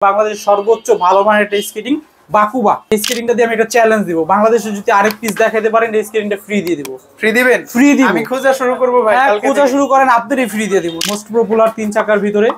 বাংলাদেশের সর্বোচ্চ ভালো মানের একটা স্কেটিং বাকুবা। এই স্কেটিংটা দিয়ে আমি একটা চ্যালেঞ্জ দিব, বাংলাদেশে যদি আরেক পিস দেখাতে পারেন এই স্কেটিংটা ফ্রি দিয়ে দিব। ফ্রি দিবেন? ফ্রি দিব। আমি খোঁজা শুরু করব ভাই, কালকে খোঁজা শুরু করেন, আপনারই ফ্রি দিয়ে দিব। মোস্ট পপুলার 3 চাকার ভিতরে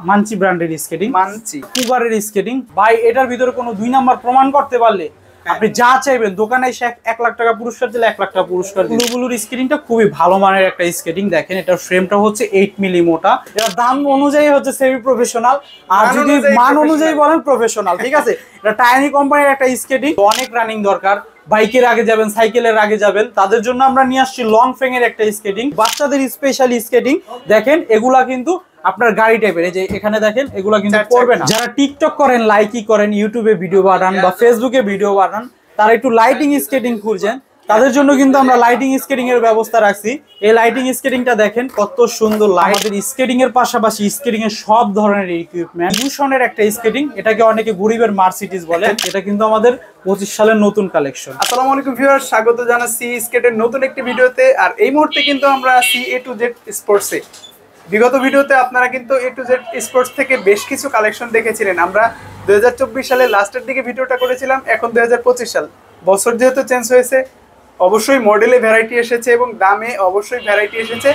মানচি ব্র্যান্ডের স্কেটিং, মানচি কুগারের স্কেটিং ভাই। এটার ভিতরে কোনো 2 নাম্বার প্রমাণ করতে পারলে আপনি যা চাইবেন, দোকানে এসে 1 লাখ টাকা পুরস্কার দিলে 1 লাখ টাকা পুরস্কার। ব্লুর স্কেটিংটা খুবই ভালো মানের একটা স্কেটিং। দেখেন এটার ফ্রেমটা হচ্ছে 8 মিলি মোটা। এটার দাম অনুযায়ী হচ্ছে সেমি প্রফেশনাল, আর যদি মান অনুযায়ী বলেন প্রফেশনাল। ঠিক আছে, এটা টাইনি কোম্পানির একটা স্কেটিং। অনেক রানিং দরকার, বাইকের আগে যাবেন, সাইকেলের আগে যাবেন, তাদের জন্য আমরা নিয়ে আসছি লং ফ্রেং এর একটা স্কেটিং, বাচ্চাদের স্পেশাল স্কেটিং। দেখেন এগুলা কিন্তু আপনার গাড়ি টাইপের, এই যে এখানে দেখেন এগুলা কিন্তু পড়বে না। যারা টিকটক করেন, লাইকি করেন, ইউটিউবে ভিডিও বানান বা ফেসবুকে ভিডিও বানান, তারা একটু লাইটিং স্কেটিং খুঁজছেন, তাদের জন্য কিন্তু আমরা লাইটিং স্কেটিং এর ব্যবস্থা রাখছি। এই লাইটিং স্কেটিংটা দেখেন কত সুন্দর। আমাদের স্কেটিং এর পাশাপাশি স্কেটিং এর সব ধরনের ইকুইপমেন্ট। ইউশনের একটা স্কেটিং, এটাকে অনেকে গরিবের মার্সিডিজ বলে। এটা কিন্তু আমাদের 25 সালের নতুন কালেকশন। আসসালামু আলাইকুম ভিউয়ার্স, স্বাগত জানাচ্ছি স্কেটের নতুন একটি ভিডিওতে। আর এই মুহূর্তে কিন্তু আমরা আছি A to Z স্পোর্টসে। বিগত ভিডিওতে আপনারা কিন্তু A to Z স্পোর্টস থেকে বেশ কিছু কালেকশন দেখেছিলেন। আমরা 2024 সালের লাস্টের দিকে ভিডিওটা করেছিলাম, এখন 2025 সাল। বছর যেহেতু চেঞ্জ হয়েছে, অবশ্যই মডেলে ভ্যারাইটি এসেছে এবং দামে অবশ্যই ভ্যারাইটি এসেছে,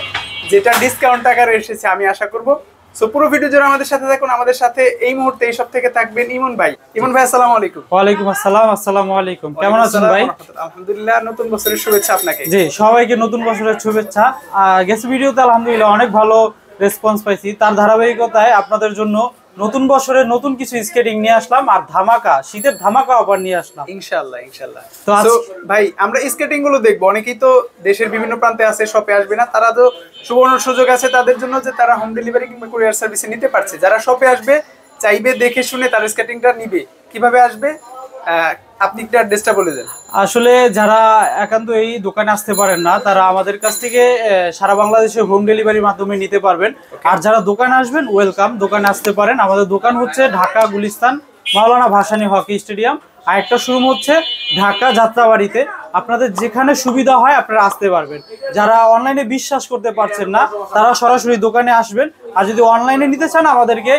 যেটা ডিসকাউন্ট আকারে এসেছে আমি আশা করব। সো পুরো ভিডিও জুড়ে আমাদের সাথে থাকুন। আমাদের সাথে এই মুহূর্তে এই সব থেকে থাকবেন ইমন ভাই। ইমন ভাই আসসালামু আলাইকুম। ওয়ালাইকুম আসসালাম। আসসালামু আলাইকুম, কেমন আছেন ভাই? আলহামদুলিল্লাহ, নতুন বছরের শুভেচ্ছা আপনাকে। জি, সবাইকে নতুন বছরের শুভেচ্ছা। গেছে ভিডিওতে আলহামদুলিল্লাহ অনেক ভালো রেসপন্স পাইছি, তার ধারাবাহিকতায় আপনাদের জন্য নতুন বছরের নতুন কিছু স্কেটিং নিয়ে আসলাম, আর ধামাকা শীতের ধামাকা অফার নিয়ে আসলাম ইনশাআল্লাহ। তো ভাই আমরা স্কেটিং গুলো দেখবো। অনেকেই তো দেশের বিভিন্ন প্রান্তে আছে, শপে আসবে না, তারা তো সুবর্ণ সুযোগ আছে তাদের জন্য যে তারা হোম ডেলিভারি কিংবা কুরিয়ার সার্ভিসে নিতে পারছে। যারা শপে আসবে, চাইবে, দেখে শুনে তার স্কেটিংটা নিবে, কিভাবে আসবে আপনি একটু অ্যাড্রেসটা বলে দেন। আসলে যারা একান্ত এই দোকানে আসতে পারেন না, তারা আমাদের কাছ থেকে সারা বাংলাদেশে হোম ডেলিভারির মাধ্যমে নিতে পারবেন। আর যারা দোকানে আসবেন, ওয়েলকাম, দোকানে আসতে পারেন। আমাদের দোকান হচ্ছে ঢাকা গুলিস্তান মাওলানা ভাসানী হকি স্টেডিয়াম, আর একটা শোরুম হচ্ছে ঢাকা যাত্রাবাড়িতে। আপনাদের যেখানে সুবিধা হয় আপনারা আসতে পারবেন। যারা অনলাইনে বিশ্বাস করতে পারছেন না, তারা সরাসরি দোকানে আসবেন। আর যদি অনলাইনে নিতে চান, আমাদেরকে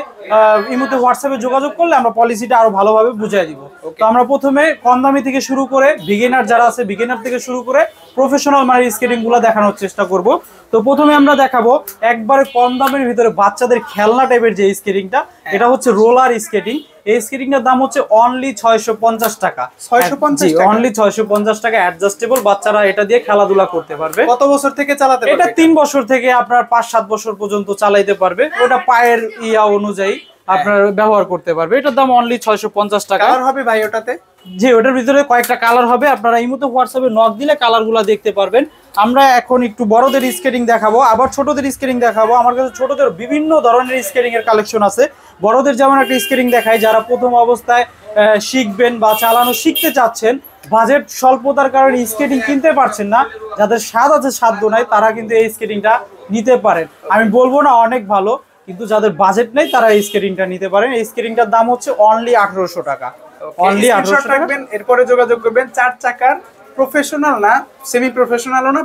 এই মুহূর্তে হোয়াটসঅ্যাপে যোগাযোগ করলে আমরা পলিসিটা আরো ভালোভাবে বুঝিয়ে দিব। তো আমরা প্রথমে কম দামি থেকে শুরু করে, বিগিনার যারা আছে বিগিনার থেকে শুরু করে প্রফেশনাল মানের স্কেটিং গুলো দেখানোর চেষ্টা করব। তো প্রথমে আমরা দেখাবো একবারে কম দামের ভিতরে বাচ্চাদের খেলনা টাইপের যে স্কেটিংটা, এটা হচ্ছে রোলার স্কেটিং। এই স্কেটিংটার দাম হচ্ছে অনলি 650 টাকা। 650 টাকা, অনলি 650 টাকা। অ্যাডজাস্টেবল, বাচ্চারা এটা দিয়ে খেলাধুলা করতে পারবে। কত বছর থেকে চালাতে পারবে? এটা 3 বছর থেকে আপনার 5-7 বছর পর্যন্ত চালাইতে পারবে। ওটা পায়ের অনুযায়ী আপনার ব্যবহার করতে পারবে। এটার দাম অনলি 650 টাকা। কালার হবে ভাই ওটাতে? জি, ওটার ভিতরে কয়েকটা কালার হবে। আপনারা এই মতো হোয়াটসঅ্যাপে নক দিলে কালারগুলো দেখতে পারবেন। আমরা এখন একটু বড়দের স্কেটিং দেখাবো, আবার ছোটদের স্কেটিং দেখাবো। আমার কাছে ছোটদের বিভিন্ন ধরনের স্কেটিং এর কালেকশন আছে। বড়দের যেমন একটা স্কেটিং দেখাই, যারা প্রথম অবস্থায় শিখবেন বা চালানো শিখতে চাচ্ছেন, বাজেট স্বল্পতার কারণে স্কেটিং কিনতে পারছেন না, যাদের স্বাদ আছে সাধ্য নাই, তারা কিন্তু এই স্কেটিংটা নিতে পারেন। আমি বলবো না অনেক ভালো, কিন্তু যাদের বাজেট নেই তারা এই স্কেটিংটা নিতে পারেন। এই স্কেটিংটার দাম হচ্ছে অনলি 1800 টাকা। অনলি 1800 টাকা। এরপরে যোগাযোগ করবেন। 4 চাকার, প্রফেশনাল না, সেমি প্রফেশনালও না,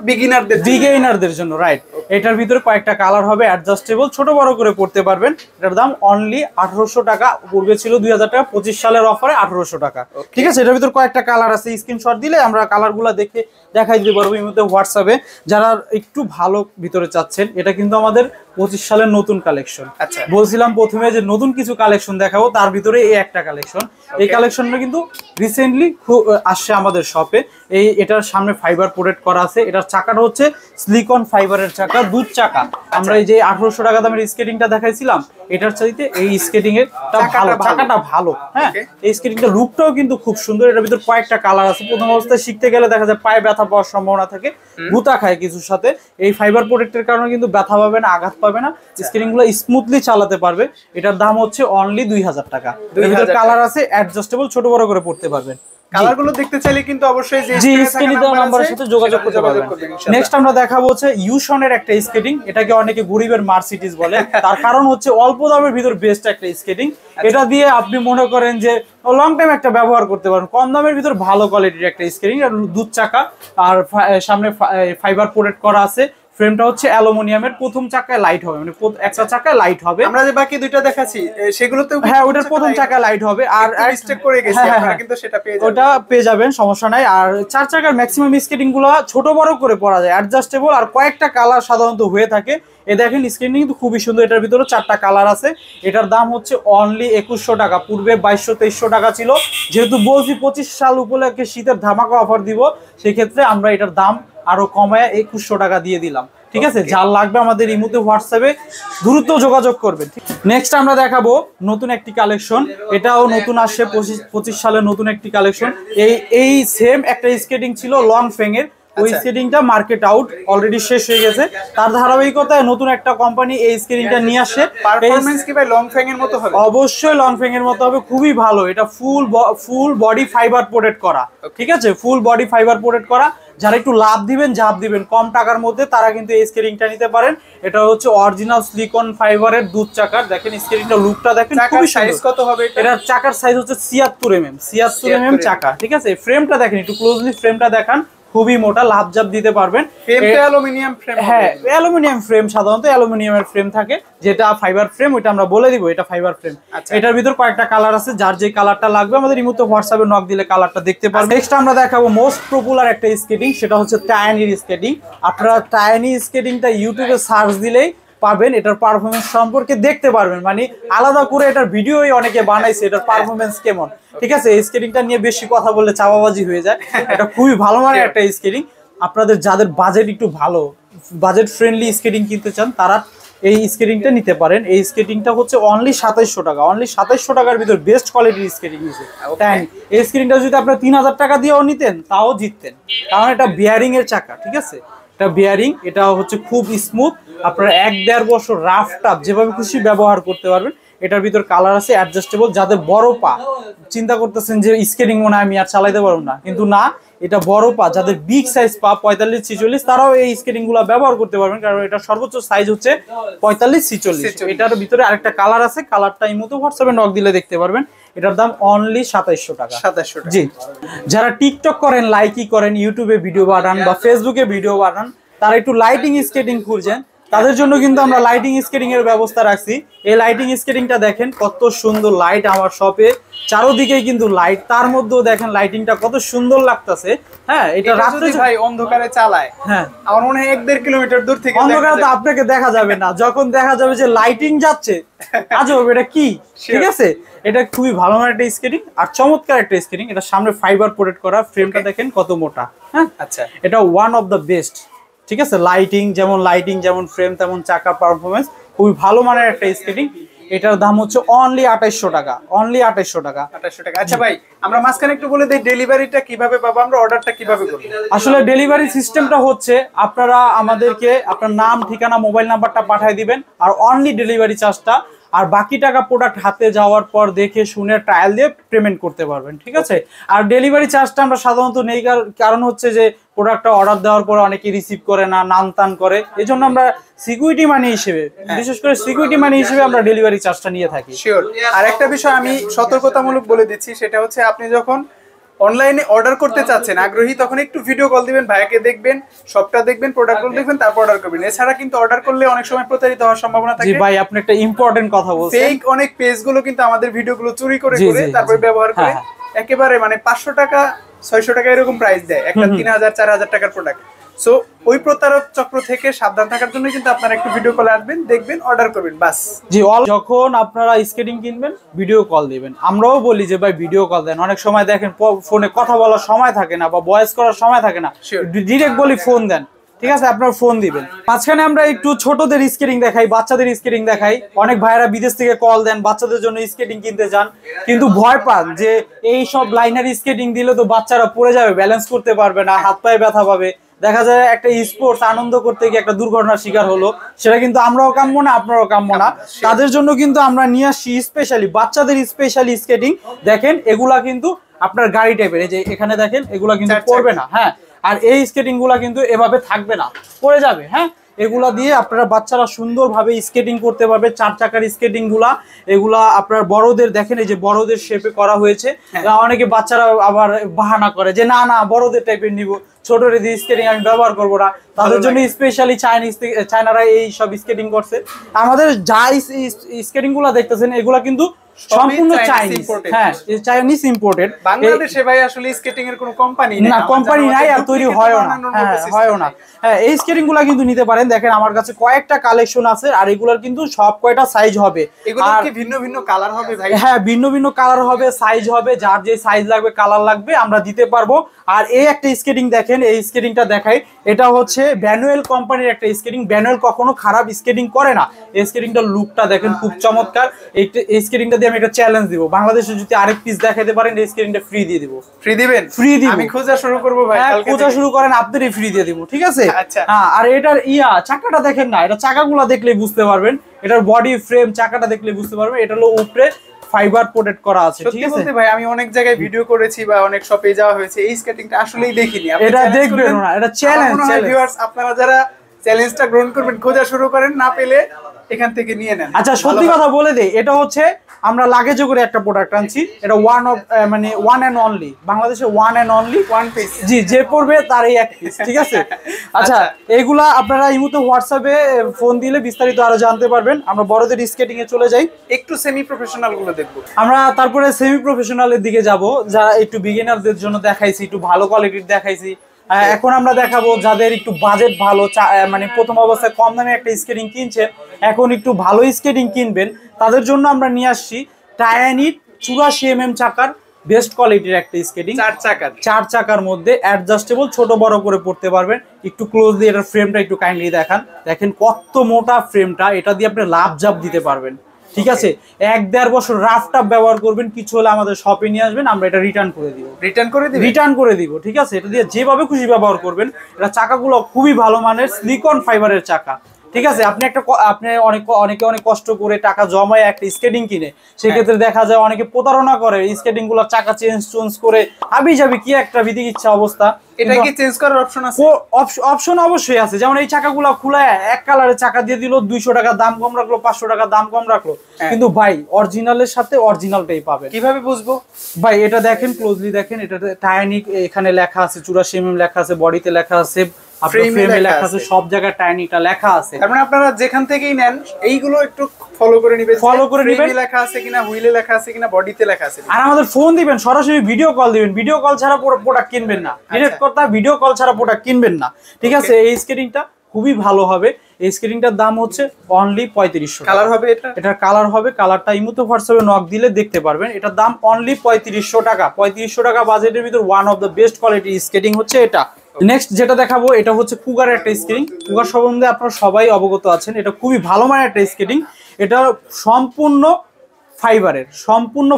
বিগিনারদের জন্য, রাইট। এটার ভিতরে কয়েকটা কালার হবে, অ্যাডজাস্টেবল, ছোট বড় করে পড়তে পারবেন। এটার দাম অনলি 1800 টাকা। পূর্বে ছিল 2000 টাকা, 25 সালের অফারে 1800 টাকা। ঠিক আছে, এটার ভিতরে কয়েকটা কালার আছে, স্ক্রিনশট দিলে আমরা কালারগুলো দেখে দেখাই দিতে পারবো এই মধ্যে হোয়াটসঅ্যাপে। যারা একটু ভালো ভিতরে চাচ্ছেন, এটা কিন্তু আমাদের 25 সালের নতুন কালেকশন। আচ্ছা, বলছিলাম প্রথমে যে নতুন কিছু কালেকশন দেখাবো, তার ভিতরে এই একটা কালেকশন। এই কালেকশনটা কিন্তু রিসেন্টলি আসছে আমাদের শপে। এটার সামনে ফাইবার প্রোটেক্ট করা আছে। এটার চাকাটা হচ্ছে সিলিকন ফাইবারের চাকা, দুধ চাকা। আমরা এই যে 1800 টাকা দামের স্কেটিংটা দেখাইছিলাম, এটার চাইতে এই স্কেটিং এর চাকাটা ভালো। হ্যাঁ, এই স্কেটিংটা লুকটাও কিন্তু খুব সুন্দর। এটার ভিতর কয়েকটা কালার আছে। প্রথম অবস্থায় শিখতে গেলে দেখা যায় পায়ে ব্যথা পাওয়ার সম্ভাবনা থাকে, গুতা খায় কিছুর সাথে। এই ফাইবার প্রোটেক্টের কারণে কিন্তু ব্যথা পাবে না, আঘাত পাবে না, স্কেটিং গুলো স্মুথলি চালাতে পারবে। এটার দাম হচ্ছে অনলি 2000 টাকা। এর ভিতর কালার আছে, অ্যাডজাস্টেবল, ছোট বড় করে পড়তে পারবেন। কালারগুলো দেখতে চাইলে কিন্তু অবশ্যই যে স্ক্রিনে দেওয়া নাম্বারের সাথে যোগাযোগ করতে পারবেন। নেক্সট আমরা দেখাবো হচ্ছে ইউশনের একটা স্কেটিং। এটাকে অনেকে গরিবের মার্সিডিজ বলে, তার কারণ হচ্ছে অল্প দামের ভিতর বেস্ট একটা স্কেটিং। এটা দিয়ে আপনি মনে করেন যে লং টাইম একটা ব্যবহার করতে পারেন। কম দামের ভিতর ভালো কোয়ালিটির একটা স্কেটিং, দুধ চাকা, আর সামনে ফাইবার প্রোটেক্ট করা আছে। ফ্রেমটা হচ্ছে অ্যালুমিনিয়ামের, প্রথম চাকায় লাইট হবে, মানে একটা চাকায় লাইট হবে। আমরা যে বাকি দুইটা দেখাচ্ছি সেগুলোতেও হ্যাঁ ওটার প্রথম চাকায় লাইট হবে, আর মিস্টেক করে গেছি, আপনারা কিন্তু সেটা পেয়ে যাবেন, ওটা পেয়ে যাবেন, সমস্যা নাই। আর 4 চাকার ম্যাক্সিমাম স্কেটিং গুলো ছোট বড় করে পরা যায়, অ্যাডজাস্টেবল, আর কয়েকটা কালার সাধারণত হয়ে থাকে। এ দেখেন স্ক্রিন কিন্তু খুবই সুন্দর, এটার ভিতরে 4টা কালার আছে। এটার দাম হচ্ছে অনলি 2100 টাকা, পূর্বে 2200-2300 টাকা ছিল। যেহেতু বলছি 25 সাল উপলক্ষে শীতের ধামাকা অফার দিব, সেক্ষেত্রে আমরা এটার দাম আরো কমায় 2100 টাকা দিয়ে দিলাম। ঠিক আছে, যার লাগবে আমাদের এই মুহূর্তে হোয়াটসঅ্যাপে দ্রুত যোগাযোগ করবেন। নেক্সট আমরা দেখাবো নতুন একটি কালেকশন, এটাও নতুন আসছে 25 সালের নতুন একটি কালেকশন। এই সেম একটা স্কেটিং ছিল লং ফেং এর, ওই স্কেটিংটা মার্কেট আউট অলরেডি শেষ হয়ে গেছে। তার ধারাবাহিকতায় নতুন একটা কোম্পানি এই স্কেটিংটা নিয়ে আসছে। পারফরম্যান্স কি ভাই লং ফ্যাং এর মতো হবে? অবশ্যই লং ফ্যাং এর মতো হবে, খুবই ভালো। এটা ফুল বডি ফাইবার প্রোটেক্ট করা, ঠিক আছে, ফুল বডি ফাইবার প্রোটেক্ট করা। যারা একটু লাভ দিবেন, ঝাঁপ দিবেন কম টাকার মধ্যে, তারা কিন্তু এই স্কেটিংটা নিতে পারেন। এটা হচ্ছে অরিজিনাল সিলিকন ফাইবারের দুধ চাকার। দেখেন স্কেটিংটা লুকটা দেখেন, খুবই সাইজ কত হবে এটার চাকার সাইজ হচ্ছে 76 mm, 76 mm চাকা। ঠিক আছে, ফ্রেমটা দেখেন একটু ক্লোজলি, ফ্রেমটা দেখান, খুবই মোটা, লাভ জাপ দিতে পারবেন। অ্যালুমিনিয়াম ফ্রেম, হ্যাঁ অ্যালুমিনিয়াম ফ্রেম, সাধারণত অ্যালুমিনিয়ামের ফ্রেম থাকে। যেটা ফাইবার ফ্রেম ওইটা আমরা বলে দিব এটা ফাইবার ফ্রেম। এটার ভিতর কয়েকটা কালার আছে, যার যে কালারটা লাগবে আমাদের এই মুহূর্তে হোয়াটসঅ্যাপে নক দিলে কালারটা দেখতে পারবেন। নেক্সট আমরা দেখাবো মোস্ট পপুলার একটা স্কেটিং, সেটা হচ্ছে টায়ানির স্কেটিং। আপনারা টায়ানি স্কেটিংটা ইউটিউবে সার্চ দিলেই পাবেন, এটার পারফরমেন্স সম্পর্কে দেখতে পারবেন, মানে আলাদা করে এটার ভিডিওই অনেকে বানাইছে এটার পারফরমেন্স কেমন। ঠিক আছে, এই স্কেটিংটা নিয়ে বেশি কথা বললে চাপাবাজি হয়ে যায়। এটা খুবই ভালো মানের একটা স্কেটিং। আপনাদের যাদের বাজেট একটু ভালো, বাজেট ফ্রেন্ডলি স্কেটিং কিনতে চান, তারা এই স্কেটিংটা নিতে পারেন। এই স্কেটিংটা হচ্ছে অনলি 2700 টাকা, অনলি 2700 টাকার ভিতর বেস্ট কোয়ালিটির স্কেটিং নিছে। তাই এই স্কেটিংটা যদি আপনারা 3000 টাকা দিয়েও নিতেন তাও জিততেন, কারণ এটা বিয়ারিং এর চাকা। ঠিক আছে, এটা বিয়ারিং, এটা হচ্ছে খুব স্মুথ, আপনারা 1-1.5 বছর রাফ টাফ যেভাবে খুশি ব্যবহার করতে পারবেন। এটার ভিতর কালার আছে অ্যাডজাস্টেবল। যাদের বড় পা, চিন্তা করতেছেন যে স্কেটিং মনে হয় আমি আর চালাইতে পারবো না, কিন্তু না, এটা বড় পা, যাদের বিগ সাইজ পা 45-46, তারাও এই স্কেটিং গুলা ব্যবহার করতে পারবেন, কারণ এটা সর্বোচ্চ সাইজ হচ্ছে 45-46। এটার ভিতরে আরেকটা কালার আছে, কালারটা এই মতো হোয়াটসঅ্যাপে নক দিলে দেখতে পারবেন। এটার দাম অনলি 2700 টাকা। 2700 টাকা। জি, যারা টিকটক করেন, লাইকি করেন, ইউটিউবে ভিডিও বানান বা ফেসবুকে ভিডিও বানান, তারা একটু লাইটিং স্কেটিং খুঁজছেন, তাদের জন্য কিন্তু আমরা লাইটিং স্কেটিং এর ব্যবস্থা রাখছি। এই লাইটিং স্কেটিংটা দেখেন কত সুন্দর লাইট, আমার শপে চারোদিকেই কিন্তু লাইট, তার মধ্যেও দেখেন লাইটিংটা কত সুন্দর লাগতেছে। হ্যাঁ, এটা রাত্রে ভাই অন্ধকারে চালায়, হ্যাঁ আমার মনে হয় 1-1.5 কিলোমিটার দূর থেকে অন্ধকারে তো আপনাকে দেখা যাবে না, যখন দেখা যাবে যে লাইটিং যাচ্ছে আজব, এটা কি। ঠিক আছে, এটা খুবই ভালো মানের একটা স্কেটিং আর চমৎকার একটা স্কেটিং। এটা সামনে ফাইবার প্রোটেক্ট করা, ফ্রেমটা দেখেন কত মোটা। হ্যাঁ আচ্ছা, এটা ওয়ান অফ দ্য বেস্ট। ঠিক আছে, লাইটিং যেমন ফ্রেম তেমন চাকা পারফরমেন্স, খুবই ভালো মানের একটা স্কেটিং। এটার দাম হচ্ছে অনলি 2800 টাকা, অনলি 2800 টাকা। 2800 টাকা। আচ্ছা ভাই, আমরা মাঝখানে একটু বলে দেই ডেলিভারিটা কিভাবে পাবো, আমরা অর্ডারটা কিভাবে করব? আসলে ডেলিভারি সিস্টেমটা হচ্ছে আপনারা আমাদেরকে আপনার নাম, ঠিকানা, মোবাইল নাম্বারটা পাঠিয়ে দিবেন, আর অনলি ডেলিভারি চার্জটা, আর বাকি টাকা প্রোডাক্ট হাতে যাওয়ার পর দেখে শুনে ট্রায়াল দিয়ে পেমেন্ট করতে পারবেন। ঠিক আছে, আর ডেলিভারি চার্জটা আমরা সাধারণত নেই, কারণ হচ্ছে যে প্রোডাক্টটা অর্ডার দেওয়ার পর অনেকে রিসিভ করে না, নানতান করে, এই জন্য আমরা সিকিউরিটি মানি হিসেবে, বিশেষ করে সিকিউরিটি মানি হিসেবে আমরা ডেলিভারি চার্জটা নিয়ে থাকি। শিওর। আর একটা বিষয় আমি সতর্কতামূলক বলে দিচ্ছি, সেটা হচ্ছে আপনি যখন অনলাইনে অর্ডার করতে চাচ্ছেন আগ্রহী, তখন একটু ভিডিও কল দিবেন, ভাইয়াকে দেখবেন, সবটা দেখবেন, প্রোডাক্টগুলো দেখবেন, তারপর অর্ডার করবেন। এছাড়া কিন্তু অর্ডার করলে অনেক সময় প্রতারিত হওয়ার সম্ভাবনা থাকে। জি ভাই, আপনি একটা ইম্পর্টেন্ট কথা বলছেন, ফেক অনেক পেজগুলো কিন্তু আমাদের ভিডিওগুলো চুরি করে তারপর ব্যবহার করে একেবারে মানে 500 টাকা 600 টাকা এরকম প্রাইস দেয় একটা 3000-4000 টাকার প্রোডাক্ট। সো ওই প্রতারক চক্র থেকে সাবধান থাকার জন্য কিন্তু আপনারা একটু ভিডিও কলে আসবেন, দেখবেন, অর্ডার করবেন, বাস। জি, যখন আপনারা স্কেটিং কিনবেন ভিডিও কল দিবেন। আমরাও বলি যে ভাই ভিডিও কল দেন, অনেক সময় দেখেন ফোনে কথা বলার সময় থাকে না বা ভয়েস করার সময় থাকে না, ডিরেক্ট বলি ফোন দেন। ঠিক আছে, আপনার ফোন দিবেন। মাঝখানে আমরা একটু ছোটদের স্কেটিং দেখাই, বাচ্চাদের স্কেটিং দেখাই। অনেক ভাইয়েরা বিদেশ থেকে কল দেন, বাচ্চাদের জন্য স্কেটিং কিনতে চান, কিন্তু ভয় পান যে এই সব লাইনার স্কেটিং দিলে তো বাচ্চারা পড়ে যাবে, ব্যালেন্স করতে পারবে না, হাত পায়ে ব্যথা পাবে, দেখা যায় একটা স্পোর্টস আনন্দ করতে গিয়ে একটা দুর্ঘটনার শিকার হলো, সেটা কিন্তু আমরাও কাম্য না, আপনারাও কাম্য না। তাদের জন্য কিন্তু আমরা নিয়ে আসছি স্পেশালি বাচ্চাদের স্পেশালি স্কেটিং। দেখেন এগুলা কিন্তু আপনার গাড়ি টাইপের, এই যে এখানে দেখেন এগুলা কিন্তু পড়বে না। হ্যাঁ, আর এই স্কেটিং গুলা কিন্তু এভাবে থাকবে না, পড়ে যাবে। হ্যাঁ, এগুলা দিয়ে আপনারা বাচ্চারা সুন্দরভাবে স্কেটিং করতে পারবে। 4 চাকার স্কেটিং গুলা এগুলা আপনার বড়দের দেখেন, এই যে বড়দের শেপে করা হয়েছে। অনেকে বাচ্চারা আবার বাহানা করে যে না না বড়দের টাইপের নিব, ছোটরে দিয়ে স্কেটিং আমি ব্যবহার করবো না, তাদের জন্য স্পেশালি চায়নারা এই সব স্কেটিং করছে। আমাদের যা স্কেটিং গুলা দেখতেছেন এগুলা কিন্তু সম্পূর্ণ চাইনিজ, হ্যাঁ চাইনিজ ইম্পোর্টেড। বাংলাদেশে ভাই আসলে স্কেটিং এর কোনো কোম্পানি নেই, না কোম্পানি নাই আর তৈরি হয়ও না, হয়ও না। হ্যাঁ এই স্কেটিং গুলা কিন্তু নিতে পারেন। দেখেন আমার কাছে কয়েকটা কালেকশন আছে আর এগুলার কিন্তু সব কয়টা সাইজ হবে। এগুলোর কি ভিন্ন ভিন্ন কালার হবে ভাই? হ্যাঁ ভিন্ন ভিন্ন কালার হবে, সাইজ হবে, যার যে সাইজ লাগবে কালার লাগবে আমরা দিতে পারবো। আর এই একটা স্কেটিং দেখেন, এই স্কেটিংটা দেখাই, এটা হচ্ছে ভ্যানুয়েল কোম্পানির একটা স্কেটিং। ভ্যানুয়েল কখনো খারাপ স্কেটিং করে না। এই স্কেটিংটার লুকটা দেখেন খুব চমৎকার। এই স্কেটিংটা দিয়ে আমি একটা চ্যালেঞ্জ দিব, বাংলাদেশে যদি আরেক পিস দেখাতে পারেন এই স্কেটিংটা ফ্রি দিয়ে দিব। ফ্রি দিবেন? ফ্রি দিব, আমি খোঁজা শুরু করব ভাই, কালকে খোঁজা শুরু করেন, আপনারই ফ্রি দিয়ে দিব, ঠিক আছে? আচ্ছা হ্যাঁ আর এটার চাকাটা দেখেন না, এটা চাকাগুলো দেখলেই বুঝতে পারবেন, এটার বডি ফ্রেম চাকাটা দেখলেই বুঝতে পারবেন এটা হলো উপরে ফাইবার প্রোটেক্ট করা আছে, ঠিক আছে? সত্যি ভাই আমি অনেক জায়গায় ভিডিও করেছি বা অনেক শপে যাওয়া হয়েছে, এই স্কেটিংটা আসলেই দেখিনি। এটা দেখবেন না, এটা চ্যালেঞ্জ। ভিউয়ার্স আপনারা যারা চ্যালেঞ্জটা গ্রহণ করবেন, খোঁজা শুরু করেন, না পেলে এখান থেকে নিয়ে নেন। আচ্ছা সত্যি কথা বলে দেই, এটা হচ্ছে আমরা লাগেজে করে একটা প্রোডাক্ট আনছি, এটা ওয়ান এন্ড অনলি বাংলাদেশে, one and only one piece. জি, যে পড়বে তার এই এক পিস, ঠিক আছে? আচ্ছা এইগুলা আপনারা এই মুহূর্তে হোয়াটসঅ্যাপে ফোন দিলে বিস্তারিত আরো জানতে পারবেন। আমরা বড়দের স্কেটিং এ চলে যাই, একটু সেমি প্রফেশনাল গুলো দেখবো আমরা, তারপরে সেমি প্রফেশনালের দিকে যাব। যারা একটু বিগিনারদের জন্য দেখাইছি, একটু ভালো কোয়ালিটির দেখাইছি। এখন আমরা দেখাবো যাদের একটু বাজেট ভালো, মানে প্রথম অবস্থায় কম দামে একটা স্কেটিং কিনছেন, এখন একটু ভালো স্কেটিং কিনবেন, তাদের জন্য আমরা নিয়ে আসছি টায়ানিট 84mm চাকার বেস্ট কোয়ালিটির একটা স্কেটিং। 4 চাকার মধ্যে অ্যাডজাস্টেবল, ছোট বড় করে পড়তে পারবেন। একটু ক্লোজলি এটার ফ্রেমটা একটু কাইন্ডলি দেখান, দেখেন কত মোটা ফ্রেমটা, এটা দিয়ে আপনি লাভ জাপ দিতে পারবেন, ঠিক আছে? 1-1.5 বছর রাফ টাপ ব্যবহার করবেন, কিছু হলে আমাদের শপে নিয়ে আসবেন, আমরা এটা রিটার্ন করে দিব, ঠিক আছে? এটা দিয়ে যেভাবে খুশি ব্যবহার করবেন। এটা চাকাগুলো খুবই ভালো মানের সিলিকন ফাইবারের চাকা, ঠিক আছে? আপনি অনেক কষ্ট করে টাকা জমায় একটা স্কেটিং কিনে, সেক্ষেত্রে দেখা যায় অনেকে প্রতারণা করে, স্কেটিং গুলো চাকা চেঞ্জ করে হাবি যাবি কি একটা বিধি ইচ্ছা অবস্থা। এটা কি চেঞ্জ করার অপশন আছে? অপশন অবশ্যই আছে। যেমন এই চাকাগুলো খুলে এক কালারের চাকা দিয়ে দিল, 200 টাকা দাম কম রাখলো, 500 টাকা দাম কম রাখলো, কিন্তু ভাই অরিজিনালের সাথে অরিজিনালটাই পাবেন। কিভাবে বুঝবো ভাই? এটা দেখেন, ক্লোজলি দেখেন, এটা টায়ানিক এখানে লেখা আছে, 84mm লেখা আছে, বডিতে লেখা আছে, ফ্রেমে লেখা আছে, সব জায়গায় টায়ানিকটা লেখা আছে। তার মানে আপনারা যেখান থেকেই নেন এইগুলো একটু ফলো করে নিবেন, লেখা আছে কিনা, হুইলে লেখা আছে কিনা, বডিতে লেখা আছে। আর আমাদের ফোন দিবেন, সরাসরি ভিডিও কল দিবেন, ভিডিও কল ছাড়া প্রোডাক্ট কিনবেন না, ডিরেক্ট কথা, ভিডিও কল ছাড়া প্রোডাক্ট কিনবেন না, ঠিক আছে? এই স্কেটিংটা খুবই ভালো হবে। এই স্কেটিংটার দাম হচ্ছে অনলি 3500। কালার হবে এটার কালার হবে, কালারটা এই মুহূর্তে হোয়াটসঅ্যাপে নক দিলে দেখতে পারবেন। এটার দাম অনলি 3500 টাকা। 3500 টাকা বাজেটের ভিতর ওয়ান অফ দ্য বেস্ট কোয়ালিটির স্কেটিং হচ্ছে এটা। নেক্সট যেটা দেখাবো এটা হচ্ছে কুগারের একটা স্কেটিং। কুগার সম্বন্ধে আপনারা সবাই অবগত আছেন, এটা খুবই ভালো মানের একটা স্কেটিং। এটা সম্পূর্ণ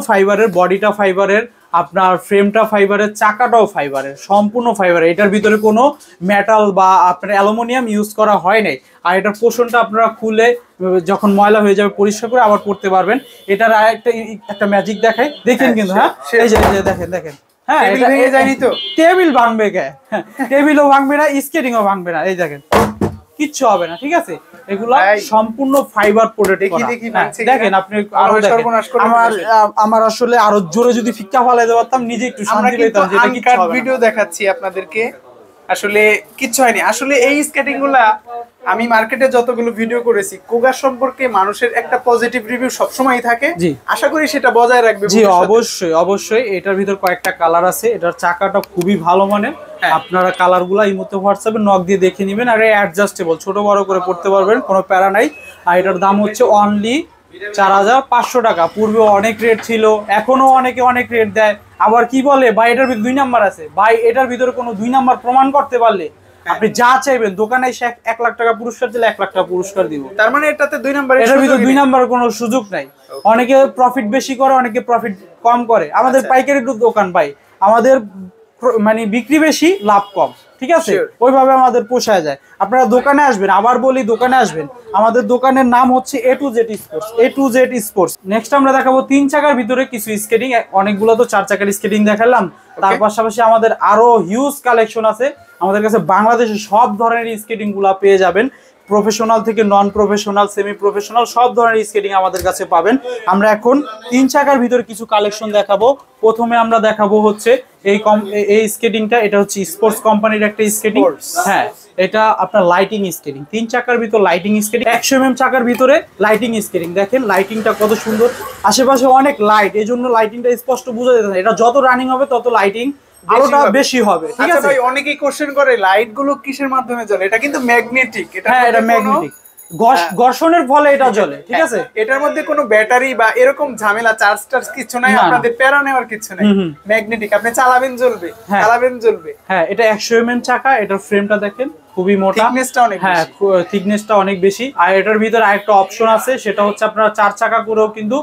ফাইবারের, বডিটা ফাইবারের, আপনার ফ্রেমটা ফাইবারের, চাকাটাও ফাইবারের, সম্পূর্ণ ফাইবারের। এটার ভিতরে কোনো মেটাল বা আপনার অ্যালুমিনিয়াম ইউজ করা হয় নাই। আর এটার পোর্শনটা আপনারা খুলে যখন ময়লা হয়ে যাবে পরিষ্কার করে আবার করতে পারবেন। এটার একটা ম্যাজিক দেখাই, দেখেন কিন্তু, হ্যাঁ এই যে দেখেন, হ্যাঁ এটা ভেঙে যায়নি তো? টেবিল ভাঙবে কে? টেবিলও ভাঙবে না, স্কেটিংও ভাঙবে না, এই দেখেন কিচ্ছু হবে না, ঠিক আছে? এগুলা সম্পূর্ণ ফাইবার প্রোটেক্ট করা। দেখেন আপনি আরো দেখেন, আমার আসলে আরো জোরে যদি ফিক্কা ফালাইতে পারতাম নিজে একটু শান্তি পেতাম, যেটা কিচ্ছু হবে না। ভিডিও দেখাচ্ছি আপনাদেরকে, আসলে কিচ্ছু হয়নি। আসলে এই স্কেটিং গুলা আমি মার্কেটে যতগুলো ভিডিও করেছি, কুগার সম্পর্কে মানুষের একটা পজিটিভ রিভিউ সবসময়ই থাকে, আশা করি সেটা বজায় রাখবে। জি অবশ্যই। এটার ভিতর কয়েকটা কালার আছে, এটার চাকাটা খুবই ভালো মানের। আপনারা কালারগুলো এই মুহূর্তে হোয়াটসঅ্যাপে নক দিয়ে দেখে নেবেন। আর অ্যাডজাস্টেবল, ছোট বড় করে পড়তে পারবেন, কোনো প্যারা নাই। আর এটার দাম হচ্ছে অনলি 4500 টাকা। পূর্বে অনেক রেট ছিল, এখনো অনেকে অনেক রেট দেয়। আবার কি বলে ভাই এটার ভিতরে 2 নাম্বার আছে। ভাই এটার ভিতরে কোনো 2 নাম্বার প্রমাণ করতে পারলে আপনি যা চাইবেন দোকানে এসে 1 লাখ টাকা পুরস্কার দিলে 1 লাখ টাকা পুরস্কার দিব। তার মানে এটাতে 2 নাম্বার, এটার ভিতরে 2 নাম্বারের কোনো সুযোগ নাই। অনেকে প্রফিট বেশি করে, অনেকে প্রফিট কম করে। আমাদের পাইকারি দোকান ভাই, আমাদের মানে বিক্রি বেশি লাভ কম, ঠিক আছে? ওইভাবে আমাদের পোষায় যায়। আপনারা দোকানে আসবেন, আবার বলি দোকানে আসবেন। আমাদের দোকানের নাম হচ্ছে A to Z sports. Next আমরা দেখাবো 3 চাকার ভিতরে কিছু স্কেটিং। অনেকগুলো তো 4 চাকার স্কেটিং দেখালাম, তার পাশাপাশি আমাদের আরো হিউজ কালেকশন আছে। আমাদের কাছে বাংলাদেশের সব ধরনের স্কেটিং গুলা পেয়ে যাবেন। প্রফেশনাল থেকে নন প্রফেশনাল, সেমি প্রফেশনাল সব ধরনের স্কেটিং আমাদের কাছে পাবেন। আমরা এখন 3 চাকার ভিতরে কিছু কালেকশন দেখাবো। প্রথমে আমরা দেখাবো হচ্ছে এই স্কেটিংটা, এটা হচ্ছে স্পোর্টস কোম্পানির একটা স্কেটিং। হ্যাঁ, এটা আপনার লাইটিং স্কেটিং, 3 চাকার ভিতর লাইটিং স্কেটিং, 100 mm চাকার ভিতরে লাইটিং স্কেটিং। দেখেন লাইটিংটা কত সুন্দর, আশেপাশে অনেক লাইট, এই জন্য লাইটিংটা স্পষ্ট বোঝা যেত না। এটা যত রানিং হবে তত লাইটিং আলোটা বেশি হবে। ঠিক আছে ভাই, অনেকেই কোশ্চেন করে লাইট গুলো কিসের মাধ্যমে জ্বলে, এটা কিন্তু ম্যাগনেটিক। হ্যাঁ, এটা ম্যাগনেটিক, ঘর্ষণের ফলে এটা জ্বলে। ঠিক আছে, এটার মধ্যে কোনো ব্যাটারি বা এরকম ঝামেলা চার্জ কিছু নাই, আপনাদের প্যারা নেওয়ার কিছু নাই, ম্যাগনেটিক। আপনি চালাবেন জ্বলবে, চালাবেন জ্বলবে। হ্যাঁ, এটা 100 mm চাকা, এটার ফ্রেমটা দেখেন খুবই মোটা, থিকনেসটা অনেক বেশি। হ্যাঁ, থিকনেসটা অনেক বেশি। আর এটার ভিতরে আরেকটা অপশন আছে, সেটা হচ্ছে আপনারা 4 চাকা করেও কিন্তু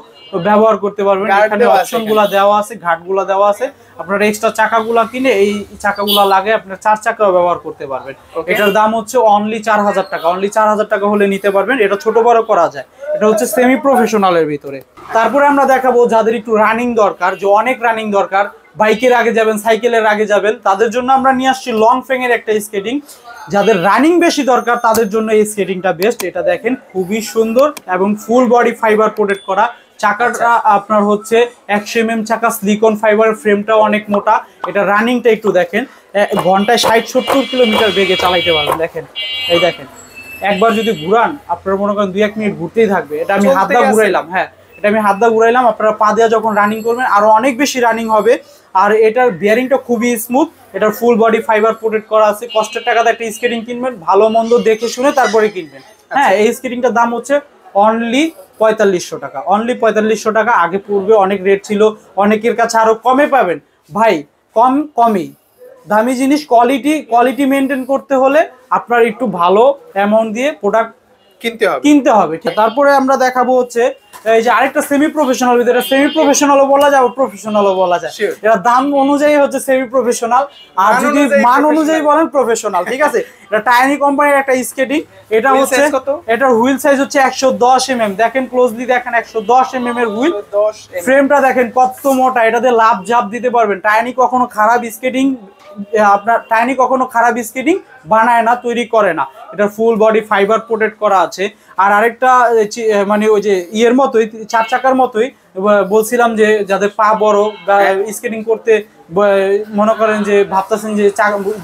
ব্যবহার করতে পারবেন। এখানে অপশনগুলো দেওয়া আছে, ঘাটগুলো দেওয়া আছে। আপনারা এক্সট্রা চাকাগুলো কিনে এই চাকাগুলো লাগিয়ে আপনারা 4 চাকাও ব্যবহার করতে পারবেন। এটার দাম হচ্ছে অনলি 4000 টাকা। অনলি 4000 টাকা হলে নিতে পারবেন। এটা ছোট বড় করা যায়। এটা হচ্ছে সেমি প্রফেশনালের ভিতরে। তারপরে আমরা দেখাবো যাদের একটু রানিং দরকার, যে অনেক রানিং দরকার, বাইকের আগে যাবেন, সাইকেলের আগে যাবেন, তাদের জন্য আমরা নিয়ে আসছি লং ফ্রেং এর একটা স্কেটিং। যাদের রানিং বেশি দরকার তাদের জন্য এই স্কেটিংটা বেস্ট। এটা দেখেন খুবই সুন্দর এবং ফুল বডি ফাইবার প্রোটেক্ট করা। চাকাটা আপনার হচ্ছে 100 mm চাকা, সিলিকন ফাইবারের, ফ্রেমটাও অনেক মোটা। এটা রানিংটা একটু দেখেন, ঘন্টায় 60-70 কিলোমিটার বেগে চালাইতে পারবেন। দেখেন, এই দেখেন, একবার যদি ঘুরান আপনারা মনে করেন 2-1 মিনিট ঘুরতেই থাকবে। এটা আমি হাত দা ঘুরাইলাম, হ্যাঁ এটা আমি হাত দা ঘুরাইলাম, আপনারা পা দিয়ে যখন রানিং করবেন আরো অনেক বেশি রানিং হবে। আর এটার বিয়ারিংটা খুবই স্মুথ, এটার ফুল বডি ফাইবার প্রোটেক্ট করা আছে। কষ্টের টাকাতে একটা স্কেটিং কিনবেন, ভালো মন্দ দেখে শুনে তারপরে কিনবেন। হ্যাঁ, এই স্কেটিংটার দাম হচ্ছে অনলি 4500 টাকা। অনলি 4500 টাকা। আগে পূর্বে অনেক রেট ছিল, অনেকের কাছে আরো কমে পাবেন। ভাই কমই দামি জিনিস, কোয়ালিটি মেনটেন করতে হলে আপনার একটু ভালো অ্যামাউন্ট দিয়ে প্রোডাক্ট কিনতে হবে। তারপরে আমরা দেখাবো হচ্ছে এই যে আরেকটা সেমি প্রফেশনাল ভিতরে, সেমি প্রফেশনালও বলা যায়, প্রফেশনালও বলা যায়। এটা দাম অনুযায়ী হচ্ছে সেমি প্রফেশনাল, আর যদি মান অনুযায়ী বলেন প্রফেশনাল। ঠিক আছে, এটা টাইনি কোম্পানির একটা স্কেটিং। এটা হচ্ছে এটার হুইল সাইজ হচ্ছে 110 mm। দেখেন ক্লোজলি, দেখেন 110 mm এর হুইল। ফ্রেমটা দেখেন কত মোটা, এটাতে লাভ ঝাপ দিতে পারবেন। টাইনি কখনো খারাপ স্কেটিং বানায় না, তৈরি করে না। এটা ফুল বডি ফাইবার প্রোটেক্ট করা আছে। আর আরেকটা মানে ওই যে ইয়ের মতোই, 4 চাকার মতোই বলছিলাম, যে যাদের পা বড় বা স্কেটিং করতে মনে করেন যে ভাবতেছেন যে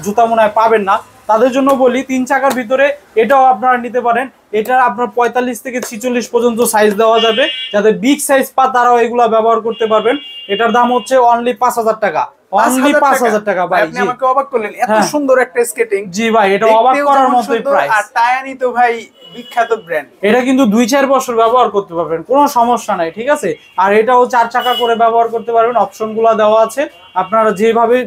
জুতা মনে হয় পাবেন না, তাদের জন্য বলি 3 চাকার ভিতরে এটাও আপনারা নিতে পারেন। এটা আপনার 45 থেকে 46 পর্যন্ত সাইজ দেওয়া যাবে। যাদের বিগ সাইজ পা তারাও এগুলা ব্যবহার করতে পারবেন। এটার দাম হচ্ছে অনলি 5000 টাকা। অনলি 5000 টাকা ভাই। আপনি আমাকে অবাক করলেন, এত সুন্দর একটা স্কেটিং। জি ভাই, এটা অবাক করার মতোই প্রাইস। আর টায়ানি তো ভাই বিখ্যাত ব্র্যান্ড। এটা কিন্তু 2-4 বছর ব্যবহার করতে পারবেন, কোনো সমস্যা নাই। ঠিক আছে, আর এটাও 4 চাকা করে ব্যবহার করতে পারবেন। অপশনগুলো দেওয়া আছে, আপনারা যেভাবে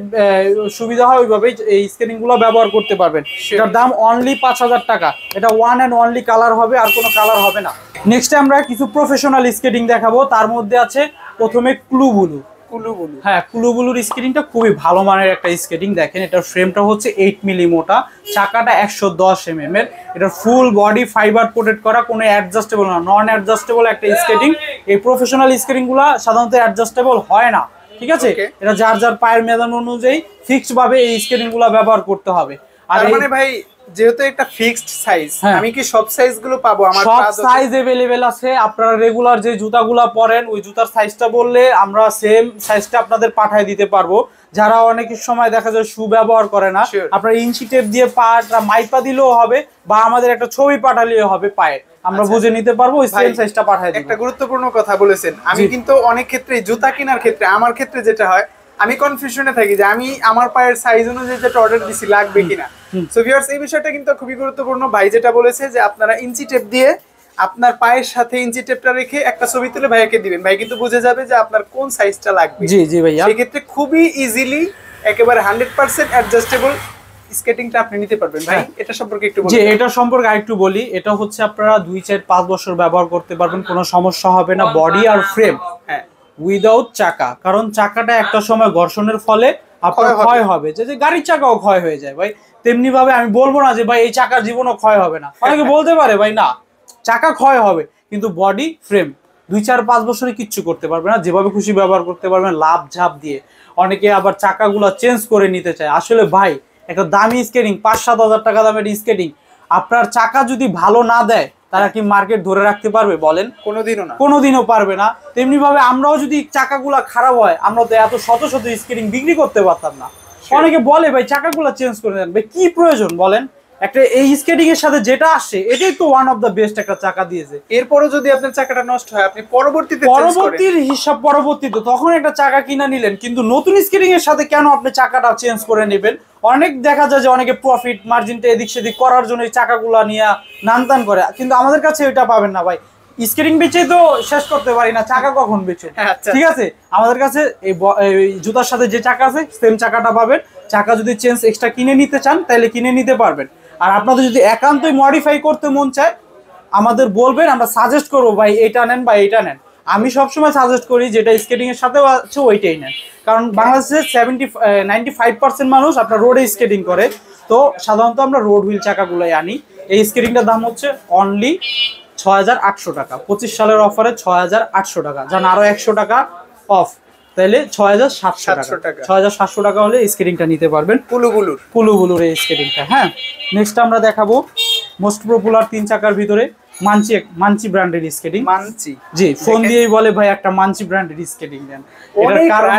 সুবিধা হয় ওইভাবেই এই স্কেটিং গুলো ব্যবহার করতে পারবেন। এটার দাম অনলি 5000 টাকা। এটা ওয়ান অ্যান্ড অনলি কালার হবে, আর কোনো কালার হবে না। নেক্সট আমরা কিছু প্রফেশনাল স্কেটিং দেখাবো। তার মধ্যে আছে প্রথমে কুলুবুলু। হ্যাঁ, কুলুবুলুর স্কেটিংটা খুবই ভালো মানের একটা স্কেটিং। দেখেন, এটার ফ্রেমটা হচ্ছে 8 মিলি মোটা, চাকাটা 110 mm এর। এটা ফুল বডি ফাইবার প্রোটেক্ট করা, কোনো অ্যাডজাস্টেবল না, নন অ্যাডজাস্টেবল একটা স্কেটিং। এই প্রফেশনাল স্কেটিং গুলা সাধারণত অ্যাডজাস্টেবল হয় না। ঠিক আছে, এটা যার যার পায়ের মেজান অনুযায়ী ফিক্সড ভাবে এই স্কেটিং গুলা ব্যবহার করতে হবে। আর মানে ভাই, যেহেতু একটা ফিক্সড সাইজ, আমি কি সব সাইজ গুলো পাবো? আমার সব সাইজ अवेलेबल আছে। আপনারা রেগুলার যে জুতাগুলা পরেন ওই জুতার সাইজটা বললে আমরা সেম সাইজটা আপনাদের পাঠিয়ে দিতে পারবো। যারা অনেকের সময় দেখা যায় শু ব্যবহার করে না, আপনারা ইঞ্চি টেপ দিয়ে পাটা মাইপা দিলেও হবে, বা আমাদের একটা ছবি পাঠালেও হবে পায়ে, আমরা বুঝে নিতে পারবো, ওই সেম সাইজটা পাঠিয়ে দিব। একটা গুরুত্বপূর্ণ কথা বলেছেন। আমি কিন্তু অনেক ক্ষেত্রে জুতা কেনার ক্ষেত্রে, আমার ক্ষেত্রে যেটা হয়, আমি কনফিউশনে থাকি যে আমি আমার পায়ের সাইজ অনুযায়ী যেটা অর্ডার দিছি লাগবে কিনা। সো ভিউয়ার্স, এই বিষয়টা কিন্তু খুবই গুরুত্বপূর্ণ। ভাই যেটা বলেছে যে আপনারা ইঞ্চি টেপ দিয়ে আপনার পায়ের সাথে ইঞ্চি টেপটা রেখে একটা ছবি তুলে ভাইকে দিবেন, ভাই কিন্তু বুঝে যাবে যে আপনার কোন সাইজটা লাগবে। জি জি ভাইয়া, সেই ক্ষেত্রে খুবই ইজিলি একেবারে 100% অ্যাডজাস্টেবল স্কেটিংটা আপনি নিতে পারবেন। ভাই এটা সম্পর্কে একটু বলুন। জি, এটা সম্পর্কে আরেকটু বলি। এটা হচ্ছে আপনারা 2-4-5 বছর ব্যবহার করতে পারবেন, কোনো সমস্যা হবে না। বডি আর ফ্রেম উইদাউট চাকা, কারণ চাকাটা একটা সময় ঘর্ষণের ফলে আপনার ক্ষয় হবে, যে গাড়ির চাকাও ক্ষয় হয়ে যায় ভাই। তেমনি ভাবে আমি বলবো না যে ভাই এই চাকার জীবনও ক্ষয় হবে না, অনেকে বলতে পারে ভাই না চাকা ক্ষয় হবে, কিন্তু বডি ফ্রেম 2-4-5 বছরে কিচ্ছু করতে পারবে না, যেভাবে খুশি ব্যবহার করতে পারবেন লাভ ঝাপ দিয়ে। অনেকে আবার চাকাগুলো চেঞ্জ করে নিতে চায়। আসলে ভাই একটা দামি স্কেটিং 5-7 হাজার টাকা দামের স্কেটিং আপনার চাকা যদি ভালো না দেয় তারা কি মার্কেট ধরে রাখতে পারবে বলেন? কোনোদিনও না, কোনোদিনও পারবে না। তেমনি ভাবে আমরাও যদি চাকাগুলা খারাপ হয়, আমরা তো এত শত শত স্কেটিং বিক্রি করতে পারতাম না। অনেকে বলে ভাই চাকাগুলা চেঞ্জ করে দেন, ভাই কি প্রয়োজন বলেন? একটা এই স্কেটিং এর সাথে যেটা আসছে এটাই তো ওয়ান অফ দ্য বেস্ট একটা চাকা দিয়েছে। এরপরও যদি আপনার চাকাটা নষ্ট হয়, আপনি পরবর্তীতে পরবর্তীতে তখন একটা চাকা কিনা নিলেন, কিন্তু নতুন স্কেটিং এর সাথে কেন আপনি চাকাটা চেঞ্জ করে নেবেন? অনেক দেখা যায় যে অনেকে প্রফিট মার্জিনটা এদিক সেদিক করার জন্য এই চাকাগুলা নিয়ে নানতান করে, কিন্তু আমাদের কাছে এটা পাবেন না ভাই। স্কেটিং বেচে তো শেষ করতে পারি না, চাকা কখন বেচো? ঠিক আছে, আমাদের কাছে এই জুতার সাথে যে চাকা আছে সেম চাকাটা পাবেন। চাকা যদি চেঞ্জ এক্সট্রা কিনে নিতে চান তাহলে কিনে নিতে পারবেন। আর আপনাদের যদি একান্তই মডিফাই করতে মন চায় আমাদের বলবেন, আমরা সাজেস্ট করবো ভাই এটা নেন বা এটা নেন। আমি সবসময় সাজেস্ট করি যেটা স্কেটিং এর সাথে আছে ওইটাই নেন, কারণ বাংলাদেশের 95% মানুষ আপনার রোডে স্কেটিং করে। তো সাধারণত আমরা রোড হুইল চাকাগুলোই আনি। এই স্কেটিংটার দাম হচ্ছে অনলি 6,800 টাকা। 25 সালের অফারে 6,800 টাকা, যান আরো 100 টাকা অফ, তাহলে 6,700 টাকা। 6,700 টাকা হলে স্কেটিংটা নিতে পারবেন, কুলুবুলুর এই স্কেটিংটা। হ্যাঁ, নেক্সট আমরা দেখাবো মোস্ট পপুলার 3 চাকার ভিতরে মানচি ব্র্যান্ডের স্কেটিং। মানচি, জি, ফোন দিয়েই বলে ভাই একটা মানচি ব্র্যান্ডের স্কেটিং দেন। এটার কারণ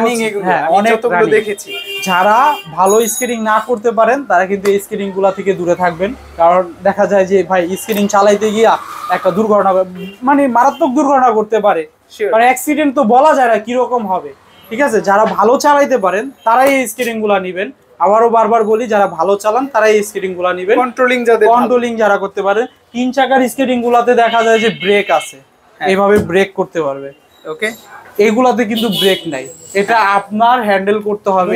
হ্যাঁ অনেক দেখেছি। যারা ভালো স্কেটিং না করতে পারেন তারা কিন্তু এই স্কেটিং গুলা থেকে দূরে থাকবেন, কারণ দেখা যায় যে ভাই স্কেটিং চালাইতে গিয়া একটা দুর্ঘটনা, মানে মারাত্মক দুর্ঘটনা করতে পারে। কারণ অ্যাক্সিডেন্ট তো বলা যায় না কিরকম হবে। ঠিক আছে, যারা ভালো চালাইতে পারেন তারাই এই স্কেটিং গুলা নিবেন। আবারও বারবার বলি, যারা ভালো চালান তারাই এই স্কেটিং গুলা নিবেন। কন্ট্রোলিং যারা করতে পারে। 3 চাকার স্কেটিং গুলাতে দেখা যায় যে ব্রেক আছে, এইভাবে ব্রেক করতে পারবে। ওকে, এগুলাতে কিন্তু ব্রেক নাই, এটা আপনার হ্যান্ডেল করতে হবে,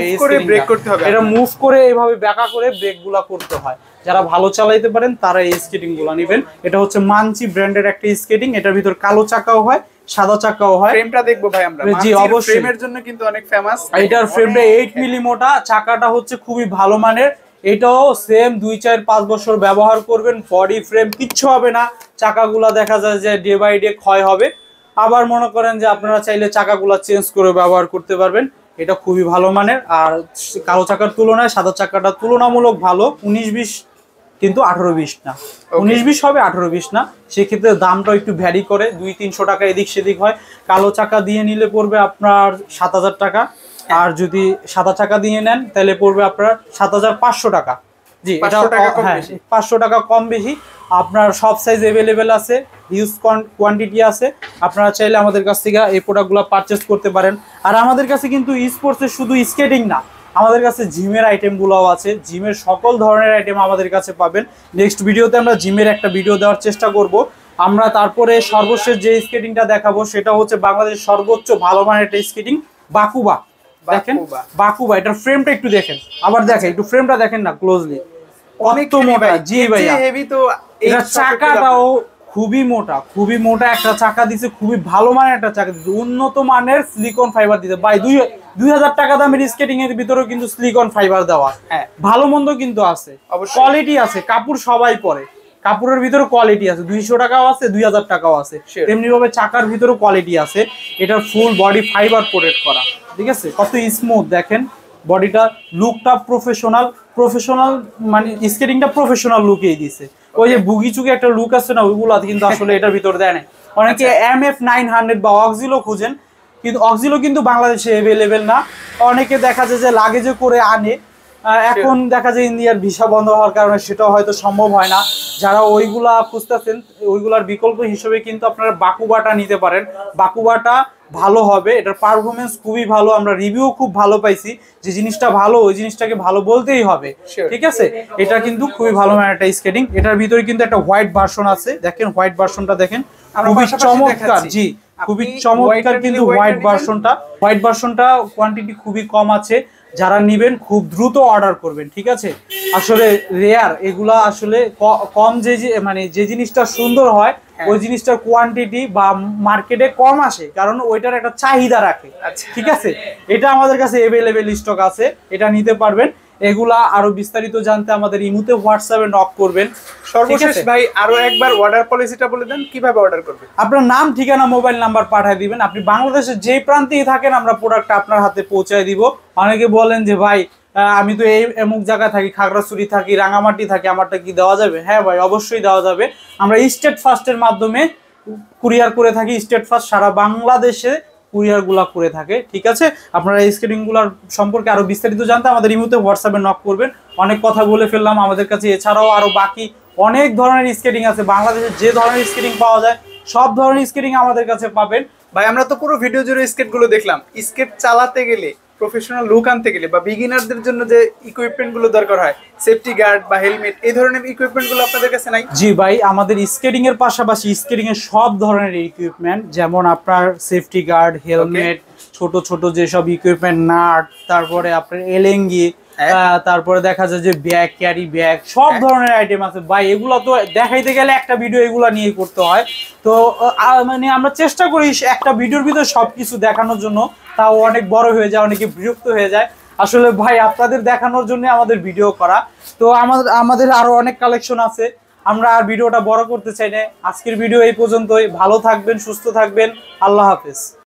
ব্রেক করতে হবে, এটা মুভ করে এইভাবে ব্যাকা করে ব্রেক গুলা করতে হয়। যারা ভালো চালাইতে পারেন তারা এই স্কেটিং গুলা নিবেন। এটা হচ্ছে মানচি ব্র্যান্ডের একটা স্কেটিং। এটার ভিতর কালো চাকাও হয়, সাদা চাকাও হয়। ফ্রেমটা দেখবো ভাই আমরা। জি অবশ্যই, ফ্রেমের জন্য কিন্তু অনেক ফেমাস। এটার ফ্রেমটা 8 মিলি মোটা, চাকাটা হচ্ছে খুবই ভালো মানের। এটাও সেম 2-4-5 বছর ব্যবহার করবেন, বডি ফ্রেম কিচ্ছু হবে না। চাকাগুলা দেখা যায় যে ডে বাই ডে ক্ষয় হবে। আবার মনে করেন যে আপনারা চাইলে চাকাগুলা চেঞ্জ করে ব্যবহার করতে পারবেন। এটা খুবই ভালো মানের। আর কালো চাকার তুলনায় সাদা চাকাটা তুলনামূলক ভালো। 19-20 কিন্তু 18-20 না, 19-20 হবে, 18-20 না। সেক্ষেত্রে দামটা একটু ভ্যারি করে, 200-300 টাকা এদিক সেদিক হয়। কালো চাকা দিয়ে নিলে পড়বে আপনার 7,000 টাকা, আর যদি সাদা চাকা দিয়ে নেন তাহলে পড়বে আপনার 7,500 টাকা। জি, এটা 500 টাকা কম বেশি। আপনার সব সাইজ অ্যাভেলেবেল আছে, হিউজ কোয়ান্টিটি আছে। আপনারা চাইলে আমাদের কাছ থেকে এই প্রোডাক্টগুলো পারচেস করতে পারেন। আর আমাদের কাছে কিন্তু স্পোর্টসের শুধু স্কেটিং না, আমাদের কাছে জিমের আইটেমগুলোও আছে। জিমের সকল ধরনের আইটেম আমাদের কাছে পাবেন। নেক্সট ভিডিওতে আমরা জিমের একটা ভিডিও দেওয়ার চেষ্টা করব। আমরা তারপরে সর্বশেষ যে স্কেটিংটা দেখাবো সেটা হচ্ছে বাংলাদেশের সর্বোচ্চ ভালো মানের একটা স্কেটিং, বাকুবা। দেখেন বাকুবা, এটার ফ্রেমটা একটু দেখেন, আবার দেখেন একটু ফ্রেমটা দেখেন না ক্লোজলি, অনেক মোটা। জি ভাইয়া, হেভি। তো এই চাকাটাও খুবই মোটা একটা চাকা দিছে, খুবই ভালো মানের একটা চাকা দিছে, উন্নত মানের সিলিকন ফাইবার দিছে ভাই। 2,000 টাকা দামের স্কেটিং এর ভিতরেও কিন্তু সিলিকন ফাইবার দেওয়া। হ্যাঁ, ভালো মন্দ কিন্তু আছে, কোয়ালিটি আছে। কাপড় সবাই পরে, কাপড়ের ভিতরে কোয়ালিটি আছে। 200 টাকাও আছে, 2,000 টাকাও আছে। তেমনি ভাবে চাকার ভিতরে কোয়ালিটি আছে। এটার ফুল বডি ফাইবার প্রোটেক্ট করা, ঠিক আছে। কত স্মুথ দেখেন বডিটা, লুকটা প্রফেশনাল, মানে স্কেটিংটা প্রফেশনাল লুকেই দিছে। ওই যে বুগি চুকি একটা লুক আছে না, ওইগুলা কিন্তু আসলে এটার ভিতরে দেয় না। অনেকে MF 900 বা অক্সিলো খুঁজেন, কিন্তু অক্সিলো কিন্তু বাংলাদেশে অ্যাভেলেবেল না। অনেকে দেখা যায় যে লাগেজে করে আনে, এখন দেখা যায় ইন্ডিয়ার ভিসা বন্ধ হওয়ার কারণে সেটাও হয়তো সম্ভব হয় না। যারা ওইগুলা খুঁজতেছেন, ওইগুলার বিকল্প হিসেবে কিন্তু আপনারা বাকুবাটা নিতে পারেন। বাকুবাটা ভালো হবে, এটার পারফরমেন্স খুবই ভালো। আমরা রিভিউ খুব ভালো পাইছি, যে জিনিসটা ভালো ওই জিনিসটাকে ভালো বলতেই হবে, ঠিক আছে। এটা কিন্তু খুবই ভালো মানের একটা স্কেটিং। এটার ভিতরে কিন্তু একটা হোয়াইট ভার্সন আছে, দেখেন হোয়াইট ভার্সনটা দেখেন, খুবই চমৎকার। জি, খুবই চমৎকার কিন্তু হোয়াইট ভার্সনটা কোয়ান্টিটি খুবই কম আছে। যারা নিবেন খুব দ্রুত অর্ডার করবেন, ঠিক আছে। আসলে রেয়ার এগুলা, আসলে কম মানে যে জিনিসটা সুন্দর হয় ওই জিনিসটার কোয়ান্টিটি বা মার্কেটে কম আসে, কারণ ওইটার একটা চাহিদা রাখে, ঠিক আছে। এটা আমাদের কাছে অ্যাভেলেবেল স্টক আছে, এটা নিতে পারবেন। এগুলা আরো বিস্তারিত জানতে আমাদের ইমুতে হোয়াটসঅ্যাপে নক করবেন। সর্বশেষ ভাই আরো একবার অর্ডার পলিসিটা বলে দেন, কিভাবে অর্ডার করবেন? আপনার নাম, ঠিকানা, মোবাইল নাম্বার পাঠিয়ে দিবেন। আপনি বাংলাদেশের যে প্রান্তেই থাকেন আমরা প্রোডাক্টটা আপনার হাতে পৌঁছায় দিব। অনেকে বলেন যে ভাই আমি তো এই এমুক জায়গায় থাকি, খাগড়াছড়ি থাকি, রাঙামাটি থাকি, আমারটা কি দেওয়া যাবে? হ্যাঁ ভাই, অবশ্যই দেওয়া যাবে। আমরা স্টেট ফার্স্টের মাধ্যমে কুরিয়ার করে থাকি। স্টেট ফার্স্ট সারা বাংলাদেশে কুরিয়ার গুলা করে থাকে, ঠিক আছে? আপনারা এই স্কেটিং গুলার সম্পর্কে আরো বিস্তারিত জানতে আমাদের ইমোতে হোয়াটসঅ্যাপে নক করবেন। অনেক কথা বলে ফেললাম, আমাদের কাছে এছাড়াও আরো বাকি অনেক ধরনের স্কেটিং আছে। বাংলাদেশে যে ধরনের স্কেটিং পাওয়া যায় সব ধরনের স্কেটিং আমাদের কাছে পাবেন। ভাই আমরা তো পুরো ভিডিও জুড়ে স্কেট গুলো দেখলাম। স্কেট চালাতে গেলে, প্রফেশনাল লুক আনতে গেলে বা বিগিনারদের জন্য যে ইকুইপমেন্ট গুলো দরকার হয়, সেফটি গার্ড বা হেলমেট, এই ধরনের ইকুইপমেন্ট গুলো আপনাদের কাছে নাই? জি ভাই, আমাদের স্কেটিং এর পাশাপাশি স্কেটিং এর সব ধরনের ইকুইপমেন্ট, যেমন আপনার সেফটি গার্ড, হেলমেট, ছোট ছোট যেসব ইকুইপমেন্ট, নাট, তারপরে আপনার এলেঙ্গি, তারপরে দেখা যায় যে ব্যাগ, ক্যারি ব্যাগ, সব ধরনের আইটেম আছে ভাই। এগুলো তো দেখাইতে গেলে একটা ভিডিও এগুলা নিয়ে করতে হয়। তো মানে আমরা চেষ্টা করি একটা ভিডিওর ভিতর সবকিছু দেখানোর জন্য, তাও অনেক বড় হয়ে যায়, অনেকে বিরক্ত হয়ে যায়। আসলে ভাই আপনাদের দেখানোর জন্য আমাদের ভিডিও করা। তো আমাদের আরো অনেক কালেকশন আছে, আমরা আর ভিডিওটা বড় করতে চাই না। আজকের ভিডিও এই পর্যন্তই। ভালো থাকবেন, সুস্থ থাকবেন, আল্লাহ হাফেজ।